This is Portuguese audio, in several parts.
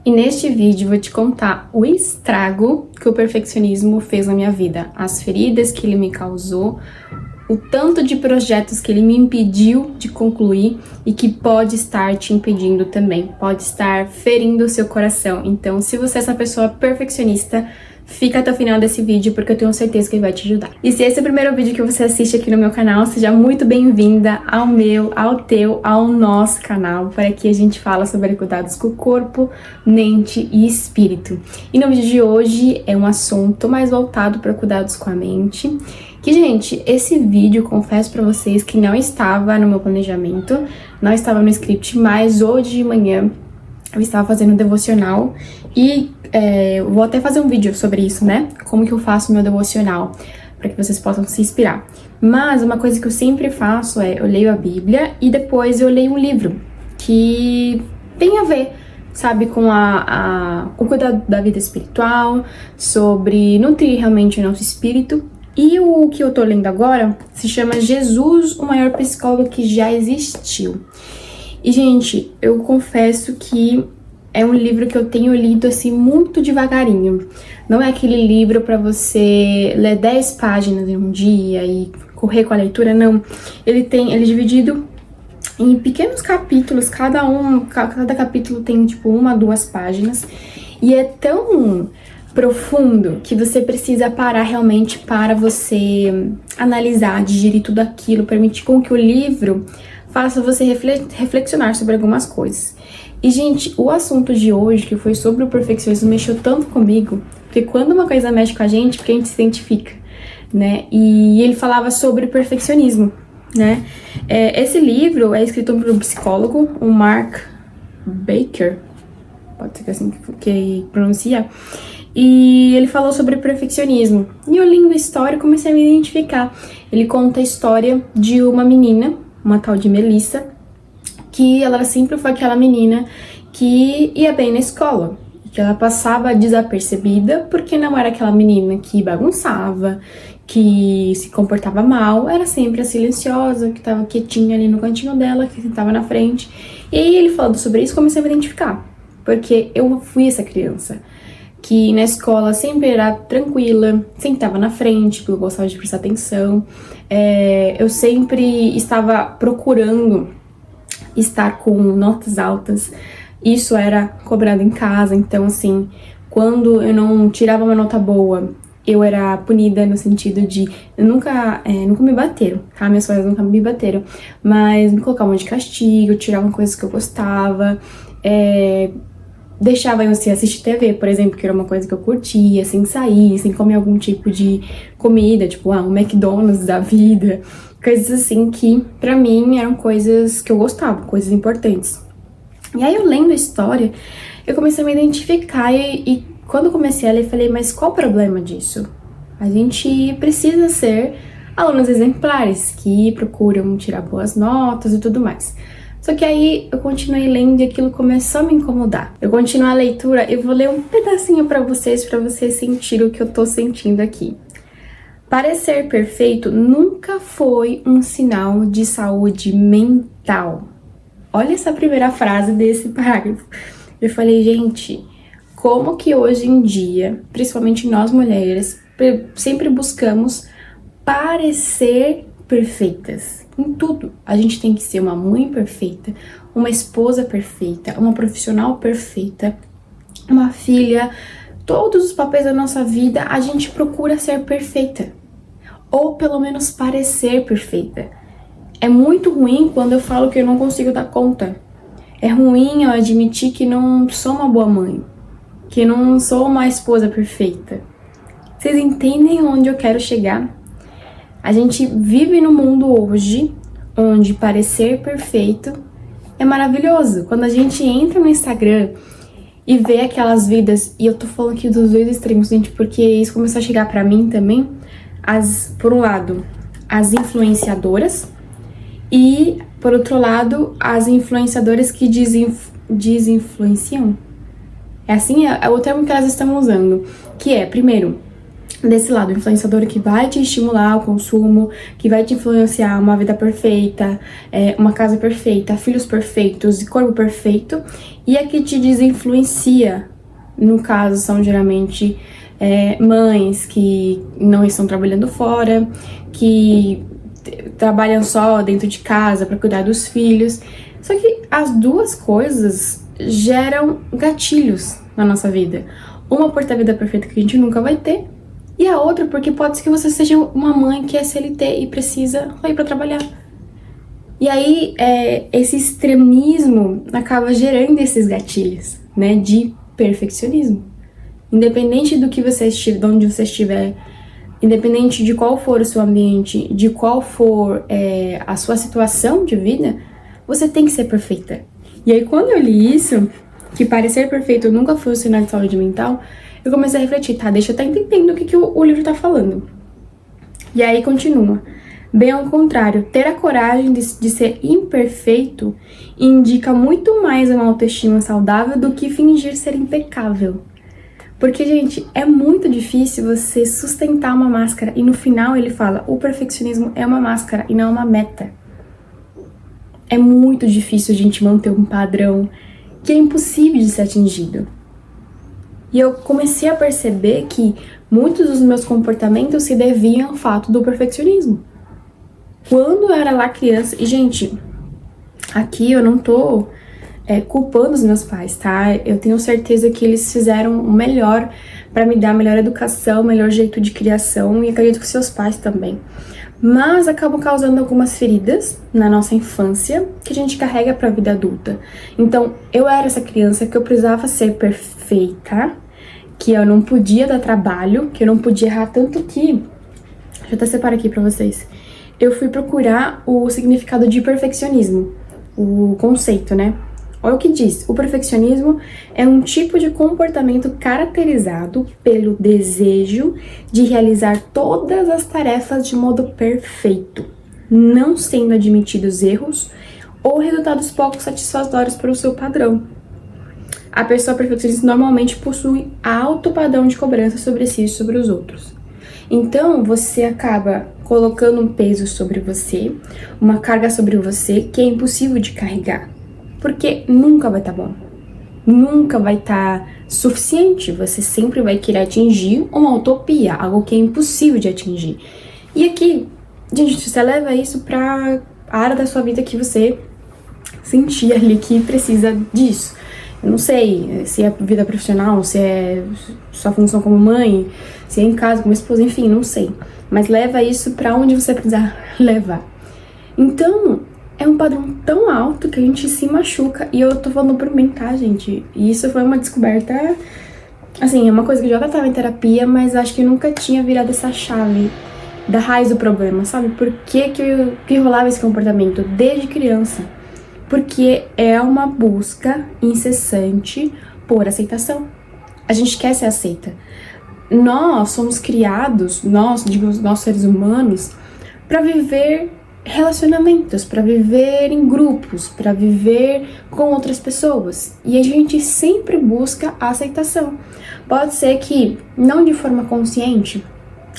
E neste vídeo vou te contar o estrago que o perfeccionismo fez na minha vida, as feridas que ele me causou, o tanto de projetos que ele me impediu de concluir e que pode estar te impedindo também, pode estar ferindo o seu coração. Então, se você é essa pessoa perfeccionista, fica até o final desse vídeo porque eu tenho certeza que ele vai te ajudar. E se esse é o primeiro vídeo que você assiste aqui no meu canal, seja muito bem-vinda ao meu, ao teu, ao nosso canal, para que a gente fala sobre cuidados com o corpo, mente e espírito. E no vídeo de hoje é um assunto mais voltado para cuidados com a mente. Que, gente, esse vídeo, confesso pra vocês que não estava no meu planejamento, não estava no script, mas hoje de manhã eu estava fazendo um devocional e vou até fazer um vídeo sobre isso, né? Como que eu faço meu devocional, para que vocês possam se inspirar. Mas uma coisa que eu sempre faço é, eu leio a Bíblia e depois eu leio um livro que tem a ver, sabe, com o cuidado da vida espiritual, sobre nutrir realmente o nosso espírito. E o que eu tô lendo agora se chama Jesus, o maior psicólogo que já existiu. E, gente, eu confesso que é um livro que eu tenho lido, assim, muito devagarinho. Não é aquele livro pra você ler 10 páginas em um dia e correr com a leitura, não. Ele é dividido em pequenos capítulos, cada capítulo tem, tipo, 1 a 2 páginas. E é tão profundo que você precisa parar realmente para você analisar, digerir tudo aquilo, permitir com que o livro faça você reflexionar sobre algumas coisas. E, gente, o assunto de hoje, que foi sobre o perfeccionismo, mexeu tanto comigo, porque quando uma coisa mexe com a gente, porque a gente se identifica, né? E ele falava sobre perfeccionismo, né? Esse livro é escrito por um psicólogo, o Mark Baker, pode ser que assim que pronuncia. E ele falou sobre perfeccionismo. E eu lendo a história e comecei a me identificar. Ele conta a história de uma menina, uma tal de Melissa, que ela sempre foi aquela menina que ia bem na escola. Que ela passava desapercebida porque não era aquela menina que bagunçava, que se comportava mal. Era sempre a silenciosa, que estava quietinha ali no cantinho dela, que sentava na frente. E aí ele falando sobre isso, comecei a me identificar. Porque eu fui essa criança que na escola sempre era tranquila, sentava na frente, porque eu gostava de prestar atenção. Eu sempre estava procurando estar com notas altas. Isso era cobrado em casa, então assim, quando eu não tirava uma nota boa, eu era punida no sentido de... nunca me bateram, tá? Meus pais nunca me bateram, mas me colocavam de castigo, tiravam coisas que eu gostava, deixava eu assim, assistir TV, por exemplo, que era uma coisa que eu curtia, sem sair, sem comer algum tipo de comida, tipo, um McDonald's da vida, coisas assim que, pra mim, eram coisas que eu gostava, coisas importantes. E aí, eu lendo a história, eu comecei a me identificar e quando eu comecei a ler, eu falei, mas qual o problema disso? A gente precisa ser alunos exemplares, que procuram tirar boas notas e tudo mais. Só que aí eu continuei lendo e aquilo começou a me incomodar. Eu continuo a leitura, eu vou ler um pedacinho pra vocês sentirem o que eu tô sentindo aqui. Parecer perfeito nunca foi um sinal de saúde mental. Olha essa primeira frase desse parágrafo. Eu falei, gente, como que hoje em dia, principalmente nós mulheres, sempre buscamos parecer perfeitas. Em tudo. A gente tem que ser uma mãe perfeita, uma esposa perfeita, uma profissional perfeita, uma filha. Todos os papéis da nossa vida a gente procura ser perfeita. Ou pelo menos parecer perfeita. É muito ruim quando eu falo que eu não consigo dar conta. É ruim eu admitir que não sou uma boa mãe. Que não sou uma esposa perfeita. Vocês entendem onde eu quero chegar? A gente vive no mundo hoje onde parecer perfeito é maravilhoso. Quando a gente entra no Instagram e vê aquelas vidas, e eu tô falando aqui dos dois extremos, gente, porque isso começou a chegar pra mim também, por um lado, as influenciadoras e, por outro lado, as influenciadoras que desinfluenciam. É assim, é o termo que elas estão usando, que é, primeiro, desse lado, influenciadora que vai te estimular ao consumo, que vai te influenciar uma vida perfeita, uma casa perfeita, filhos perfeitos e corpo perfeito, e a que te desinfluencia, no caso, são geralmente mães que não estão trabalhando fora, que trabalham só dentro de casa para cuidar dos filhos. Só que as duas coisas geram gatilhos na nossa vida. Uma por ter a vida perfeita que a gente nunca vai ter, e a outra porque pode ser que você seja uma mãe que é CLT e precisa ir para trabalhar. E aí, esse extremismo acaba gerando esses gatilhos, né, de perfeccionismo. Independente do que você estiver, de onde você estiver, independente de qual for o seu ambiente, de qual for a sua situação de vida, você tem que ser perfeita. E aí, quando eu li isso, que parecer perfeito nunca foi um sinal de saúde mental, eu comecei a refletir, tá, deixa eu estar entendendo o que o livro tá falando. E aí continua. Bem ao contrário, ter a coragem de ser imperfeito indica muito mais uma autoestima saudável do que fingir ser impecável. Porque, gente, é muito difícil você sustentar uma máscara e no final ele fala, o perfeccionismo é uma máscara e não uma meta. É muito difícil a gente manter um padrão que é impossível de ser atingido. E eu comecei a perceber que muitos dos meus comportamentos se deviam ao fato do perfeccionismo. Quando eu era lá criança, e gente, aqui eu não tô culpando os meus pais, tá? Eu tenho certeza que eles fizeram o melhor para me dar a melhor educação, o melhor jeito de criação, e acredito que seus pais também. Mas acabam causando algumas feridas na nossa infância que a gente carrega para a vida adulta. Então, eu era essa criança que eu precisava ser perfeita, que eu não podia dar trabalho, que eu não podia errar, tanto que... Deixa eu até separar aqui para vocês. Eu fui procurar o significado de perfeccionismo, o conceito, né? Olha o que diz. O perfeccionismo é um tipo de comportamento caracterizado pelo desejo de realizar todas as tarefas de modo perfeito, não sendo admitidos erros ou resultados pouco satisfatórios para o seu padrão. A pessoa perfeccionista normalmente possui alto padrão de cobrança sobre si e sobre os outros. Então, você acaba colocando um peso sobre você, uma carga sobre você que é impossível de carregar. Porque nunca vai estar bom, nunca vai estar suficiente, você sempre vai querer atingir uma utopia, algo que é impossível de atingir. E aqui, gente, você leva isso para a área da sua vida que você sentir ali que precisa disso. Eu não sei se é vida profissional, se é sua função como mãe, se é em casa como esposa, enfim, não sei. Mas leva isso para onde você precisar levar. Então, é um padrão tão alto que a gente se machuca. E eu tô falando por mim, tá, gente? E isso foi uma descoberta... Assim, é uma coisa que eu já tava em terapia, mas acho que eu nunca tinha virado essa chave da raiz do problema, sabe? Por que rolava esse comportamento desde criança? Porque é uma busca incessante por aceitação. A gente quer ser aceita. Nós somos criados, nós seres humanos, para viver relacionamentos, para viver em grupos, para viver com outras pessoas. E a gente sempre busca a aceitação. Pode ser que, não de forma consciente,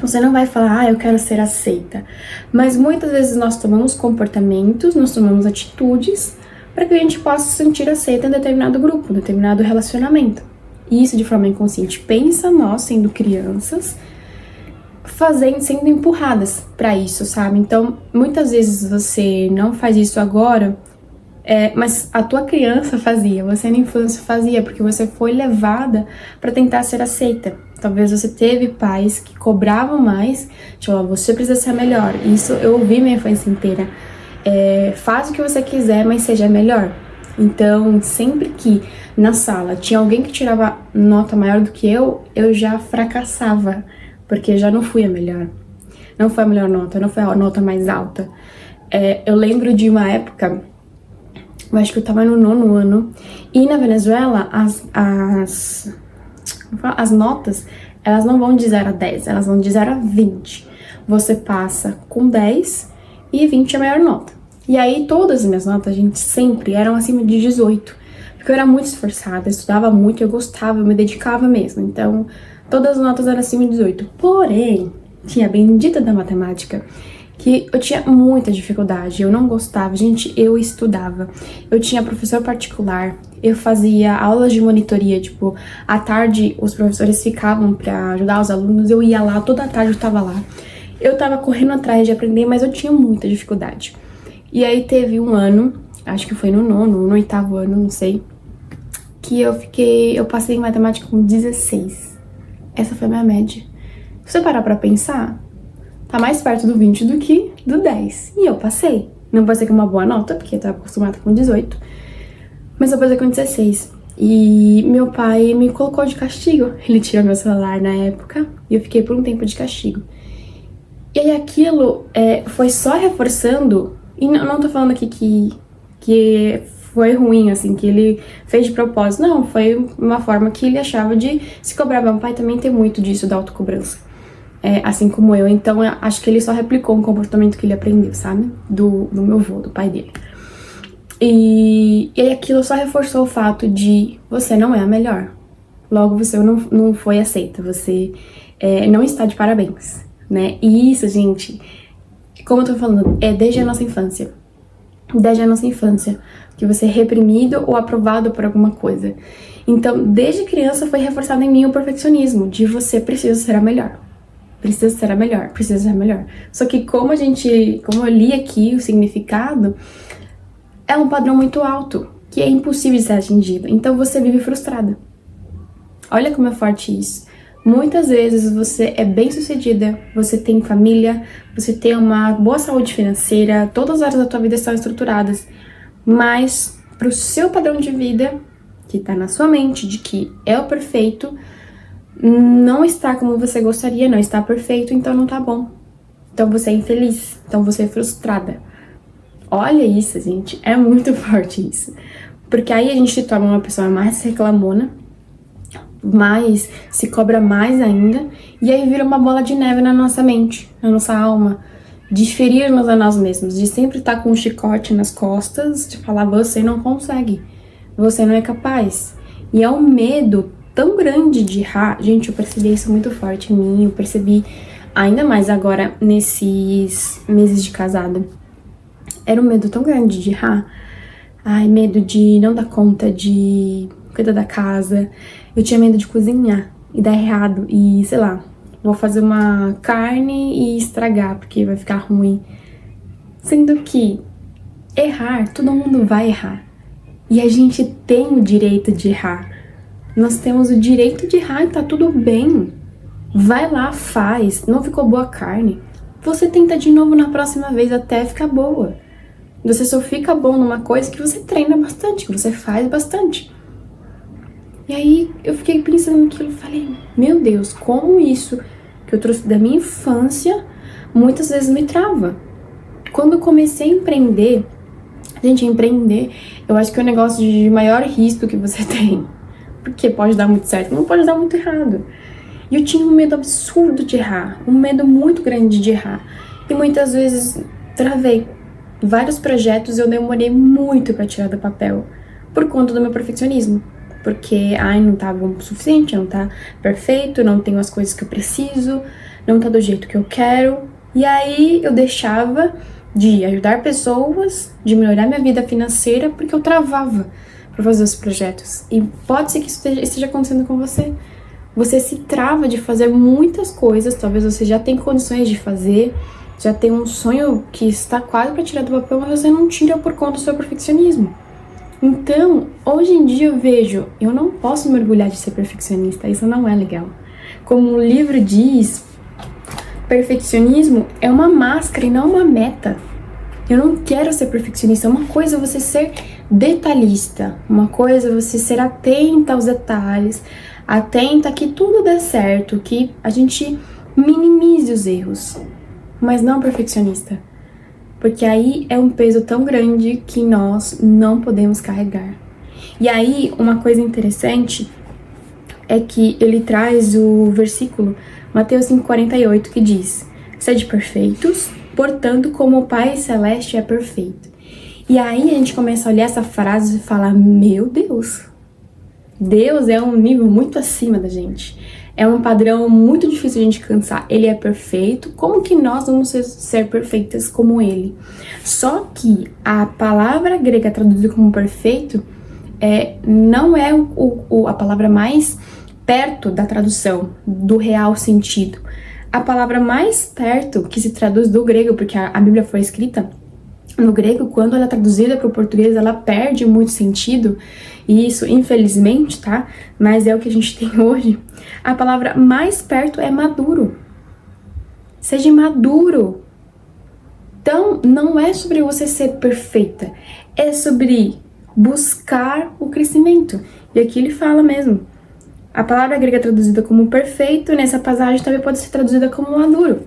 você não vai falar, eu quero ser aceita. Mas muitas vezes nós tomamos comportamentos, nós tomamos atitudes para que a gente possa se sentir aceita em determinado grupo, em determinado relacionamento. E isso de forma inconsciente. Pensa nós, sendo crianças, sendo empurradas para isso, sabe? Então, muitas vezes você não faz isso agora, mas a tua criança fazia, você na infância fazia, porque você foi levada para tentar ser aceita. Talvez você teve pais que cobravam mais, tipo, você precisa ser melhor. Isso eu ouvi minha infância inteira. Faz o que você quiser, mas seja melhor. Então, sempre que na sala tinha alguém que tirava nota maior do que eu já fracassava, porque já não fui a melhor. Não foi a melhor nota, não foi a nota mais alta. Eu lembro de uma época, eu acho que eu tava no 9º ano, e na Venezuela as notas, elas não vão de 0 a 10, elas vão de 0 a 20. Você passa com 10 e 20 é a maior nota. E aí todas as minhas notas, gente, sempre eram acima de 18. Porque eu era muito esforçada, eu estudava muito, eu gostava, eu me dedicava mesmo. Então, todas as notas eram acima de 18. Porém, tinha a bendita da matemática, que eu tinha muita dificuldade, eu não gostava. Gente, eu estudava, eu tinha professor particular, eu fazia aulas de monitoria, tipo, à tarde os professores ficavam pra ajudar os alunos, eu ia lá, toda a tarde eu tava lá. Eu tava correndo atrás de aprender, mas eu tinha muita dificuldade. E aí teve um ano, acho que foi no nono, no oitavo ano, não sei, que eu passei em matemática com 16. Essa foi a minha média. Se você parar pra pensar, tá mais perto do 20 do que do 10. E eu passei. Não passei com uma boa nota, porque eu tava acostumada com 18. Mas eu passei com 16. E meu pai me colocou de castigo. Ele tirou meu celular na época e eu fiquei por um tempo de castigo. E aí aquilo foi só reforçando. E não tô falando aqui que foi ruim, assim, que ele fez de propósito. Não, foi uma forma que ele achava de se cobrar. Meu pai também tem muito disso, da autocobrança. Assim como eu. Então, eu acho que ele só replicou um comportamento que ele aprendeu, sabe? Do meu avô, do pai dele. E aí aquilo só reforçou o fato de você não é a melhor. Logo, você não foi aceita. Você não está de parabéns, né? E isso, gente, como eu tô falando, é desde a nossa infância. Desde a nossa infância. Que você é reprimido ou aprovado por alguma coisa. Então, desde criança foi reforçado em mim o perfeccionismo. De você precisa ser a melhor. Precisa ser a melhor, precisa ser a melhor. Só que como eu li aqui o significado, é um padrão muito alto, que é impossível de ser atingido. Então você vive frustrada. Olha como é forte isso. Muitas vezes você é bem-sucedida, você tem família, você tem uma boa saúde financeira, todas as áreas da tua vida estão estruturadas, mas pro seu padrão de vida, que tá na sua mente, de que é o perfeito, não está como você gostaria, não está perfeito, então não tá bom. Então você é infeliz, então você é frustrada. Olha isso, gente, é muito forte isso. Porque aí a gente se torna uma pessoa mais reclamona, mais se cobra mais ainda, e aí vira uma bola de neve na nossa mente, na nossa alma, de ferir-nos a nós mesmos, de sempre estar com um chicote nas costas, de falar, você não consegue, você não é capaz. E é um medo tão grande de errar. Gente, eu percebi isso muito forte em mim, eu percebi ainda mais agora nesses meses de casada. Era um medo tão grande de errar. Ai, medo de não dar conta de cuidar da casa. Eu tinha medo de cozinhar e dar errado. E, sei lá, vou fazer uma carne e estragar, porque vai ficar ruim. Sendo que errar, todo mundo vai errar. E a gente tem o direito de errar. Nós temos o direito de errar e tá tudo bem. Vai lá, faz. Não ficou boa a carne. Você tenta de novo na próxima vez até ficar boa. Você só fica bom numa coisa que você treina bastante, que você faz bastante. E aí eu fiquei pensando naquilo e falei, meu Deus, como isso que eu trouxe da minha infância muitas vezes me trava. Quando eu comecei a empreender, gente, empreender, eu acho que é o negócio de maior risco que você tem. Porque pode dar muito certo, não pode dar muito errado. E eu tinha um medo absurdo de errar, um medo muito grande de errar. E muitas vezes travei. Vários projetos eu demorei muito pra tirar do papel, por conta do meu perfeccionismo. Porque, não tá bom o suficiente, não tá perfeito, não tenho as coisas que eu preciso, não tá do jeito que eu quero. E aí eu deixava de ajudar pessoas, de melhorar minha vida financeira, porque eu travava pra fazer os projetos. E pode ser que isso esteja acontecendo com você. Você se trava de fazer muitas coisas, talvez você já tenha condições de fazer, já tem um sonho que está quase para tirar do papel, mas você não tira por conta do seu perfeccionismo. Então, hoje em dia eu vejo, eu não posso me orgulhar de ser perfeccionista, isso não é legal. Como o livro diz, perfeccionismo é uma máscara e não uma meta. Eu não quero ser perfeccionista, uma coisa é você ser detalhista, uma coisa é você ser atenta aos detalhes, atenta que tudo dê certo, que a gente minimize os erros, mas não perfeccionista. Porque aí é um peso tão grande que nós não podemos carregar. E aí, uma coisa interessante é que ele traz o versículo Mateus 5,48, que diz: sede perfeitos, portanto, como o Pai Celeste é perfeito. E aí a gente começa a olhar essa frase e falar, meu Deus, Deus é um nível muito acima da gente. É um padrão muito difícil de a gente alcançar. Ele é perfeito. Como que nós vamos ser perfeitas como ele? Só que a palavra grega traduzida como perfeito não é a palavra mais perto da tradução, do real sentido. A palavra mais perto que se traduz do grego, porque a Bíblia foi escrita no grego, quando ela é traduzida para o português, ela perde muito sentido. E isso, infelizmente, tá? Mas é o que a gente tem hoje. A palavra mais perto é maduro. Seja maduro. Então, não é sobre você ser perfeita. É sobre buscar o crescimento. E aqui ele fala mesmo. A palavra grega traduzida como perfeito, nessa passagem também pode ser traduzida como maduro.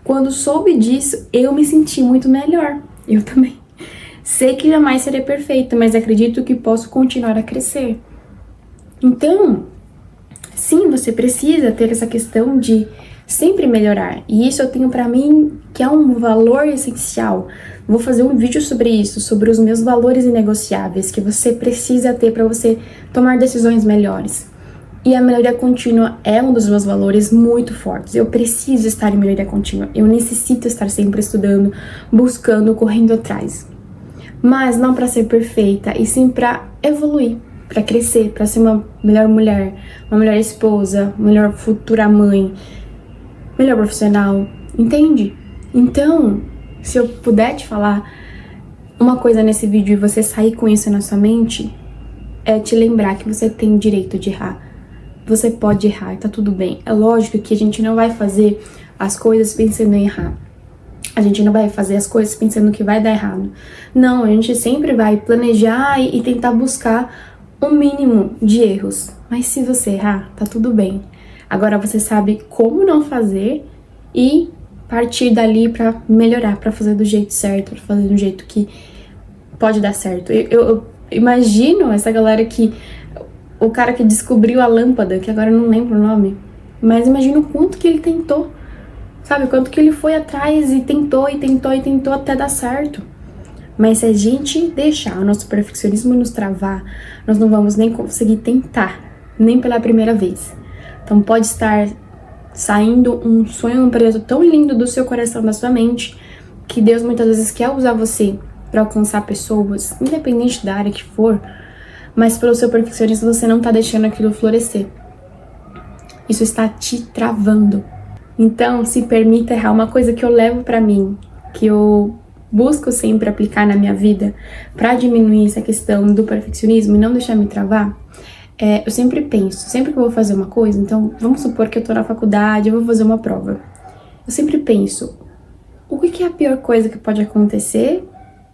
Quando soube disso, eu me senti muito melhor. Eu também. Sei que jamais serei perfeita, mas acredito que posso continuar a crescer. Então, sim, você precisa ter essa questão de sempre melhorar. E isso eu tenho pra mim que é um valor essencial. Vou fazer um vídeo sobre isso, sobre os meus valores inegociáveis que você precisa ter para você tomar decisões melhores. E a melhoria contínua é um dos meus valores muito fortes. Eu preciso estar em melhoria contínua. Eu necessito estar sempre estudando, buscando, correndo atrás. Mas não para ser perfeita, e sim para evoluir, para crescer, para ser uma melhor mulher, uma melhor esposa, uma melhor futura mãe, melhor profissional, entende? Então, se eu puder te falar uma coisa nesse vídeo e você sair com isso na sua mente, é te lembrar que você tem o direito de errar. Você pode errar, tá tudo bem. É lógico que a gente não vai fazer as coisas pensando em errar. A gente não vai fazer as coisas pensando que vai dar errado. Não, a gente sempre vai planejar e tentar buscar o mínimo de erros. Mas se você errar, tá tudo bem. Agora você sabe como não fazer e partir dali pra melhorar, pra fazer do jeito certo, pra fazer do jeito que pode dar certo. Eu imagino essa galera que... O cara que descobriu a lâmpada, que agora eu não lembro o nome, mas imagina o quanto que ele tentou, sabe? O quanto que ele foi atrás e tentou até dar certo. Mas se a gente deixar o nosso perfeccionismo nos travar, nós não vamos nem conseguir tentar, nem pela primeira vez. Então pode estar saindo um sonho, um projeto tão lindo do seu coração, da sua mente, que Deus muitas vezes quer usar você para alcançar pessoas, independente da área que for, mas pelo seu perfeccionismo você não tá deixando aquilo florescer. Isso está te travando. Então, se permita errar. Uma coisa que eu levo pra mim, que eu busco sempre aplicar na minha vida pra diminuir essa questão do perfeccionismo e não deixar me travar, eu sempre penso, sempre que eu vou fazer uma coisa, então vamos supor que eu tô na faculdade, eu vou fazer uma prova. Eu sempre penso, o que é a pior coisa que pode acontecer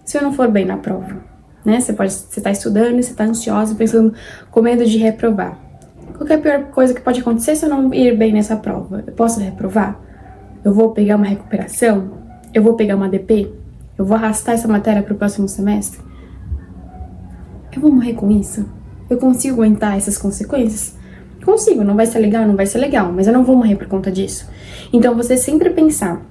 se eu não for bem na prova? Né? Você tá estudando e você tá ansiosa, pensando com medo de reprovar. Qual que é a pior coisa que pode acontecer se eu não ir bem nessa prova? Eu posso reprovar? Eu vou pegar uma recuperação? Eu vou pegar uma DP? Eu vou arrastar essa matéria pro próximo semestre? Eu vou morrer com isso? Eu consigo aguentar essas consequências? Consigo, não vai ser legal, mas eu não vou morrer por conta disso. Então você sempre pensar,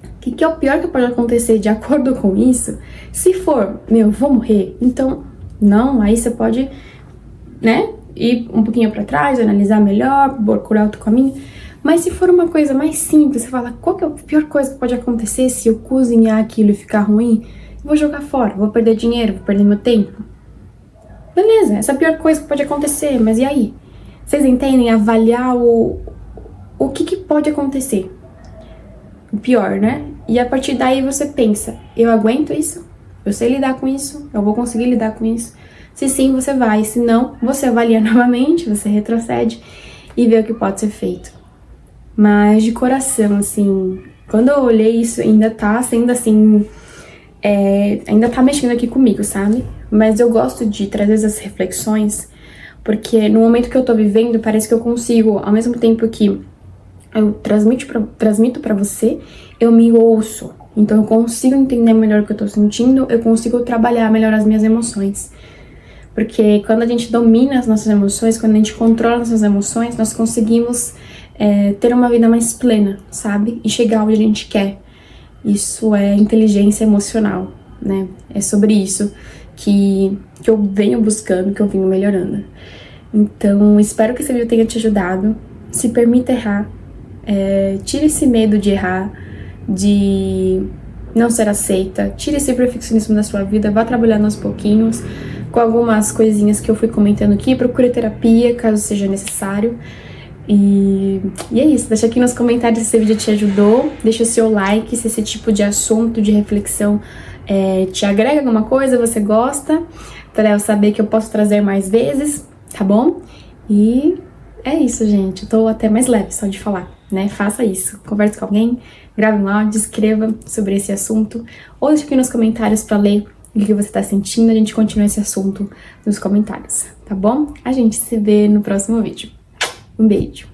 o que é o pior que pode acontecer de acordo com isso? Se for, vou morrer, então, não, aí você pode, né, ir um pouquinho pra trás, analisar melhor, procurar outro caminho. Mas se for uma coisa mais simples, você fala, qual que é a pior coisa que pode acontecer se eu cozinhar aquilo e ficar ruim? Eu vou jogar fora, vou perder dinheiro, vou perder meu tempo. Beleza, essa é a pior coisa que pode acontecer, mas e aí? Vocês entendem? Avaliar o que pode acontecer. O pior, né? E a partir daí você pensa, eu aguento isso? Eu sei lidar com isso? Eu vou conseguir lidar com isso? Se sim, você vai. Se não, você avalia novamente, você retrocede e vê o que pode ser feito. Mas de coração, assim, quando eu olhei isso, ainda tá sendo assim, ainda tá mexendo aqui comigo, sabe? Mas eu gosto de trazer essas reflexões, porque no momento que eu tô vivendo, parece que eu consigo, ao mesmo tempo que eu transmito pra você, eu me ouço. Então eu consigo entender melhor o que eu tô sentindo, eu consigo trabalhar melhor as minhas emoções. Porque quando a gente domina as nossas emoções, quando a gente controla as nossas emoções, nós conseguimos ter uma vida mais plena, sabe? E chegar onde a gente quer. Isso é inteligência emocional, né? É sobre isso que eu venho buscando, que eu venho melhorando. Então, espero que esse vídeo tenha te ajudado. se permita errar, tire esse medo de errar, de não ser aceita, tire esse perfeccionismo da sua vida, vá trabalhando aos pouquinhos, com algumas coisinhas que eu fui comentando aqui, procure terapia, caso seja necessário. E é isso, deixa aqui nos comentários se esse vídeo te ajudou, deixa o seu like se esse tipo de assunto, de reflexão te agrega alguma coisa, você gosta, para eu saber que eu posso trazer mais vezes, tá bom? E é isso, gente, eu tô até mais leve só de falar, né? Faça isso, converse com alguém, grave um áudio, escreva sobre esse assunto, ou deixa aqui nos comentários pra ler o que você tá sentindo, a gente continua esse assunto nos comentários, tá bom? A gente se vê no próximo vídeo. Um beijo!